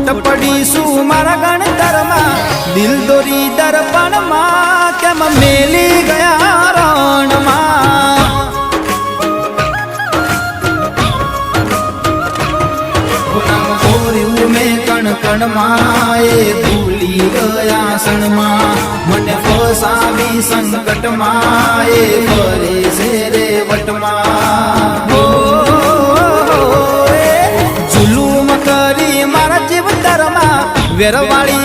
ખોટ પડીશું મારા ગણતરમાં દિલ દોરી દર્પણમાં કેમ મેલી ગયા રણમાં કણમાં એ ભૂલી ગયા સણમાં મને ફસાવી સંકટમાં એ ફરે છે રે વટમાં જુલુમ કરી મારા જીવતરમાં વેરવાળી